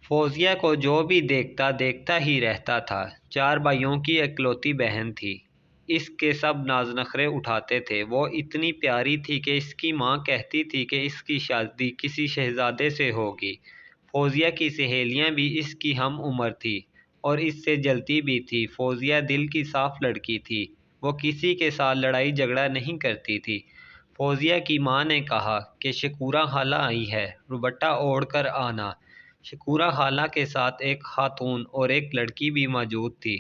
فوزیہ کو جو بھی دیکھتا دیکھتا ہی رہتا تھا۔ 4 بھائیوں کی اکلوتی بہن تھی۔ اس کے سب ناز نخرے اٹھاتے تھے۔ وہ اتنی پیاری تھی کہ اس کی ماں کہتی تھی کہ اس کی شادی کسی شہزادے سے ہوگی۔ فوزیہ کی سہیلیاں بھی اس کی ہم عمر تھیں اور اس سے جلتی بھی تھی۔ فوزیہ دل کی صاف لڑکی تھی۔ وہ کسی کے ساتھ لڑائی جھگڑا نہیں کرتی تھی۔ فوزیہ کی ماں نے کہا کہ شکورہ خالہ آئی ہے، دوپٹہ اوڑھ کر آنا۔ شکورہ خالہ کے ساتھ ایک خاتون اور ایک لڑکی بھی موجود تھی۔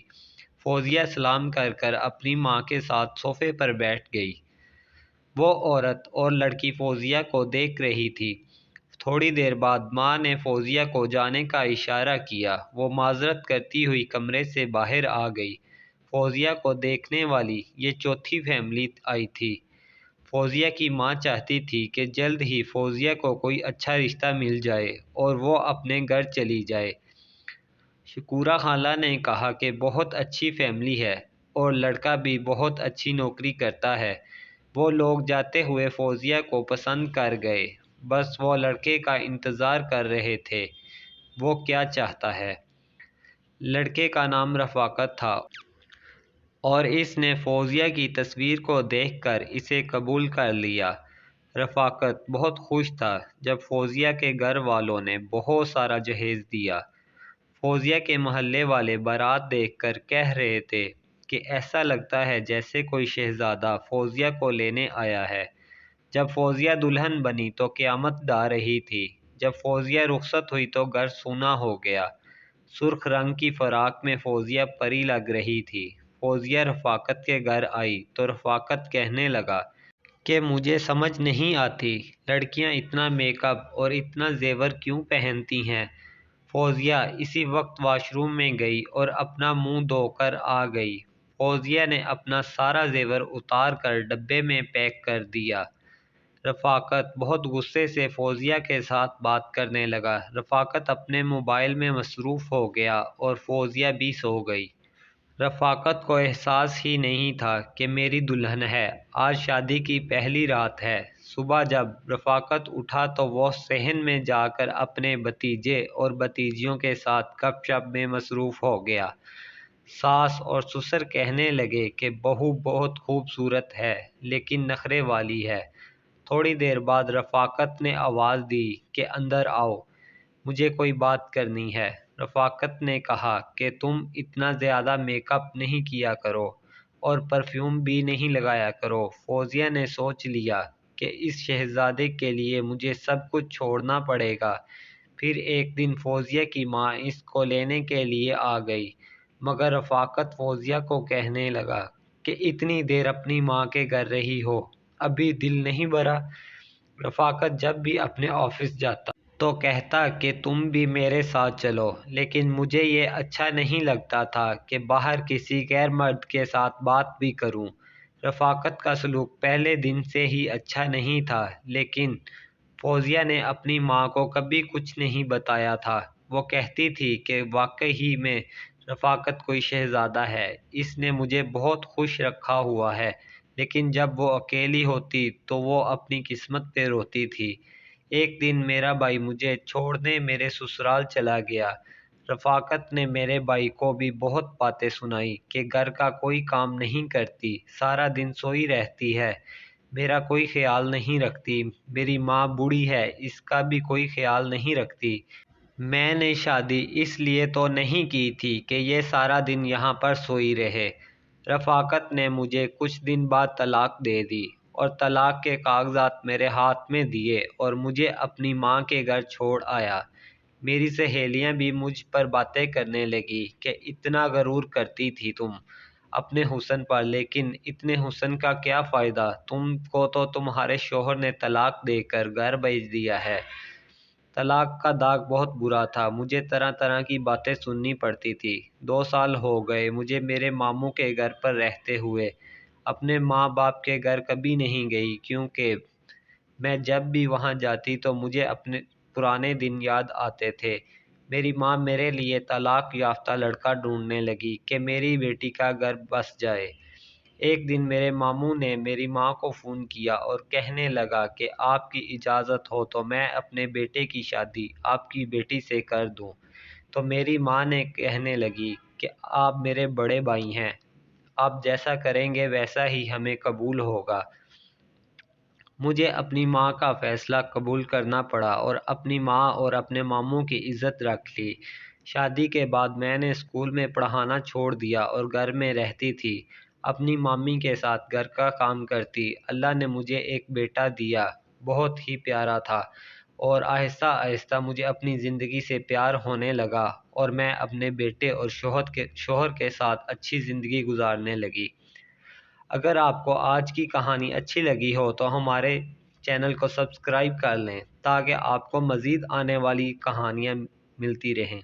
فوزیہ سلام کر کر اپنی ماں کے ساتھ صوفے پر بیٹھ گئی۔ وہ عورت اور لڑکی فوزیہ کو دیکھ رہی تھی۔ تھوڑی دیر بعد ماں نے فوزیہ کو جانے کا اشارہ کیا۔ وہ معذرت کرتی ہوئی کمرے سے باہر آ گئی۔ فوزیہ کو دیکھنے والی یہ چوتھی فیملی آئی تھی۔ فوزیہ کی ماں چاہتی تھی کہ جلد ہی فوزیہ کو کوئی اچھا رشتہ مل جائے اور وہ اپنے گھر چلی جائے۔ شکورہ خالہ نے کہا کہ بہت اچھی فیملی ہے اور لڑکا بھی بہت اچھی نوکری کرتا ہے۔ وہ لوگ جاتے ہوئے فوزیہ کو پسند کر گئے۔ بس وہ لڑکے کا انتظار کر رہے تھے، وہ کیا چاہتا ہے۔ لڑکے کا نام رفاقت تھا اور اس نے فوزیہ کی تصویر کو دیکھ کر اسے قبول کر لیا۔ رفاقت بہت خوش تھا جب فوزیہ کے گھر والوں نے بہت سارا جہیز دیا۔ فوزیہ کے محلے والے بارات دیکھ کر کہہ رہے تھے کہ ایسا لگتا ہے جیسے کوئی شہزادہ فوزیہ کو لینے آیا ہے۔ جب فوزیہ دلہن بنی تو قیامت ڈھا رہی تھی۔ جب فوزیہ رخصت ہوئی تو گھر سونا ہو گیا۔ سرخ رنگ کی فراق میں فوزیہ پری لگ رہی تھی۔ فوزیہ رفاقت کے گھر آئی تو رفاقت کہنے لگا کہ مجھے سمجھ نہیں آتی لڑکیاں اتنا میک اپ اور اتنا زیور کیوں پہنتی ہیں۔ فوزیہ اسی وقت واش روم میں گئی اور اپنا منہ دھو کر آ گئی۔ فوزیہ نے اپنا سارا زیور اتار کر ڈبے میں پیک کر دیا۔ رفاقت بہت غصے سے فوزیہ کے ساتھ بات کرنے لگا۔ رفاقت اپنے موبائل میں مصروف ہو گیا اور فوزیہ بھی سو گئی۔ رفاقت کو احساس ہی نہیں تھا کہ میری دلہن ہے، آج شادی کی پہلی رات ہے۔ صبح جب رفاقت اٹھا تو وہ صحن میں جا کر اپنے بھتیجے اور بھتیجیوں کے ساتھ گپ شپ میں مصروف ہو گیا۔ ساس اور سسر کہنے لگے کہ بہو بہت خوبصورت ہے لیکن نخرے والی ہے۔ تھوڑی دیر بعد رفاقت نے آواز دی کہ اندر آؤ، مجھے کوئی بات کرنی ہے۔ رفاقت نے کہا کہ تم اتنا زیادہ میک اپ نہیں کیا کرو اور پرفیوم بھی نہیں لگایا کرو۔ فوزیہ نے سوچ لیا کہ اس شہزادے کے لیے مجھے سب کچھ چھوڑنا پڑے گا۔ پھر ایک دن فوزیہ کی ماں اس کو لینے کے لیے آ گئی، مگر رفاقت فوزیہ کو کہنے لگا کہ اتنی دیر اپنی ماں کے گھر رہی ہو، ابھی دل نہیں بھرا۔ رفاقت جب بھی اپنے آفس جاتا تو کہتا کہ تم بھی میرے ساتھ چلو، لیکن مجھے یہ اچھا نہیں لگتا تھا کہ باہر کسی غیر مرد کے ساتھ بات بھی کروں۔ رفاقت کا سلوک پہلے دن سے ہی اچھا نہیں تھا، لیکن فوزیہ نے اپنی ماں کو کبھی کچھ نہیں بتایا تھا۔ وہ کہتی تھی کہ واقعی میں رفاقت کوئی شہزادہ ہے، اس نے مجھے بہت خوش رکھا ہوا ہے، لیکن جب وہ اکیلی ہوتی تو وہ اپنی قسمت پہ روتی تھی۔ ایک دن میرا بھائی مجھے چھوڑنے میرے سسرال چلا گیا۔ رفاقت نے میرے بھائی کو بھی بہت باتیں سنائی کہ گھر کا کوئی کام نہیں کرتی، سارا دن سوئی رہتی ہے، میرا کوئی خیال نہیں رکھتی، میری ماں بوڑھی ہے، اس کا بھی کوئی خیال نہیں رکھتی۔ میں نے شادی اس لیے تو نہیں کی تھی کہ یہ سارا دن یہاں پر سوئی رہے۔ رفاقت نے مجھے کچھ دن بعد طلاق دے دی اور طلاق کے کاغذات میرے ہاتھ میں دیے اور مجھے اپنی ماں کے گھر چھوڑ آیا۔ میری سہیلیاں بھی مجھ پر باتیں کرنے لگی کہ اتنا غرور کرتی تھی تم اپنے حسن پر، لیکن اتنے حسن کا کیا فائدہ، تم کو تو تمہارے شوہر نے طلاق دے کر گھر بھیج دیا ہے۔ طلاق کا داغ بہت برا تھا، مجھے طرح طرح کی باتیں سننی پڑتی تھی۔ 2 سال ہو گئے مجھے میرے ماموں کے گھر پر رہتے ہوئے، اپنے ماں باپ کے گھر کبھی نہیں گئی، کیونکہ میں جب بھی وہاں جاتی تو مجھے اپنے پرانے دن یاد آتے تھے۔ میری ماں میرے لیے طلاق یافتہ لڑکا ڈھونڈنے لگی کہ میری بیٹی کا گھر بس جائے۔ ایک دن میرے ماموں نے میری ماں کو فون کیا اور کہنے لگا کہ آپ کی اجازت ہو تو میں اپنے بیٹے کی شادی آپ کی بیٹی سے کر دوں۔ تو میری ماں نے کہنے لگی کہ آپ میرے بڑے بھائی ہیں، آپ جیسا کریں گے ویسا ہی ہمیں قبول ہوگا۔ مجھے اپنی ماں کا فیصلہ قبول کرنا پڑا اور اپنی ماں اور اپنے ماموں کی عزت رکھ لی۔ شادی کے بعد میں نے اسکول میں پڑھانا چھوڑ دیا اور گھر میں رہتی تھی، اپنی مامی کے ساتھ گھر کا کام کرتی۔ اللہ نے مجھے ایک بیٹا دیا، بہت ہی پیارا تھا، اور آہستہ آہستہ مجھے اپنی زندگی سے پیار ہونے لگا اور میں اپنے بیٹے اور شوہر کے ساتھ اچھی زندگی گزارنے لگی۔ اگر آپ کو آج کی کہانی اچھی لگی ہو تو ہمارے چینل کو سبسکرائب کر لیں تاکہ آپ کو مزید آنے والی کہانیاں ملتی رہیں۔